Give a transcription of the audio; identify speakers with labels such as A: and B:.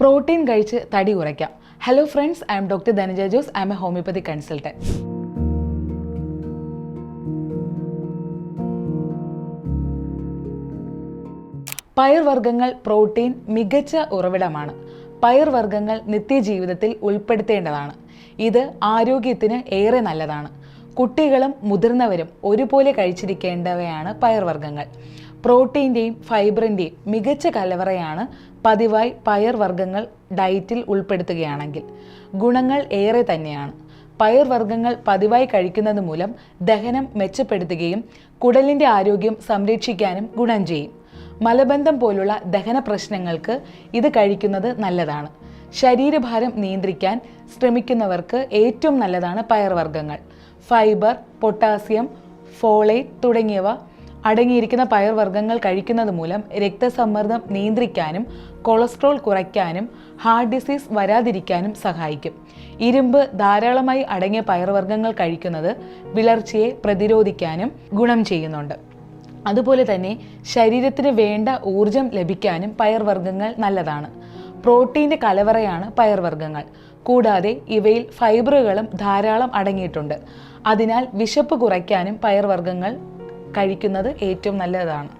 A: Protein കഴിച്ച് തടി കുറയ്ക്കാം. Hello friends, I am doctor Dhanaja Jose. I am a homeopathy consultant. പയർവർഗ്ഗങ്ങൾ പ്രോട്ടീൻ മികച്ച ഉറവിടമാണ്. പയർവർഗ്ഗങ്ങൾ നിത്യജീവിതത്തിൽ ഉൾപ്പെടുത്തേണ്ടതാണ്. ഇത് ആരോഗ്യത്തിന് ഏറെ നല്ലതാണ്. കുട്ടികളും മുതിർന്നവരും ഒരുപോലെ കഴിച്ചിരിക്കേണ്ടവയാണ് പയർവർഗ്ഗങ്ങൾ. പ്രോട്ടീൻ്റെയും ഫൈബറിൻ്റെയും മികച്ച കലവറയാണ് പതിവായി പയർവർഗ്ഗങ്ങൾ ഡയറ്റിൽ ഉൾപ്പെടുത്തുകയാണെങ്കിൽ. ഗുണങ്ങൾ ഏറെ തന്നെയാണ്. പയർവർഗ്ഗങ്ങൾ പതിവായി കഴിക്കുന്നത് മൂലം ദഹനം മെച്ചപ്പെടുത്തുകയും കുടലിൻ്റെ ആരോഗ്യം സംരക്ഷിക്കാനും ഗുണം ചെയ്യും. മലബന്ധം പോലുള്ള ദഹന പ്രശ്നങ്ങൾക്ക് ഇത് കഴിക്കുന്നത് നല്ലതാണ്. ശരീരഭാരം നിയന്ത്രിക്കാൻ ശ്രമിക്കുന്നവർക്ക് ഏറ്റവും നല്ലതാണ് പയർവർഗ്ഗങ്ങൾ. ഫൈബർ, പൊട്ടാസ്യം, ഫോളേറ്റ് തുടങ്ങിയവ അടങ്ങിയിരിക്കുന്ന പയർവർഗ്ഗങ്ങൾ കഴിക്കുന്നത് മൂലം രക്തസമ്മർദ്ദം നിയന്ത്രിക്കാനും കൊളസ്ട്രോൾ കുറയ്ക്കാനും ഹാർട്ട് ഡിസീസ് വരാതിരിക്കാനും സഹായിക്കും. ഇരുമ്പ് ധാരാളമായി അടങ്ങിയ പയർവർഗ്ഗങ്ങൾ കഴിക്കുന്നത് വിളർച്ചയെ പ്രതിരോധിക്കാനും ഗുണം ചെയ്യുന്നുണ്ട്. അതുപോലെ തന്നെ ശരീരത്തിന് വേണ്ട ഊർജം ലഭിക്കാനും പയർവർഗ്ഗങ്ങൾ നല്ലതാണ്. പ്രോട്ടീൻ്റെ കലവറയാണ് പയർവർഗ്ഗങ്ങൾ. കൂടാതെ ഇവയിൽ ഫൈബറുകളും ധാരാളം അടങ്ങിയിട്ടുണ്ട്. അതിനാൽ വിശപ്പ് കുറയ്ക്കാനും പയർവർഗ്ഗങ്ങൾ കഴിക്കുന്നത് ഏറ്റവും നല്ലതാണ്.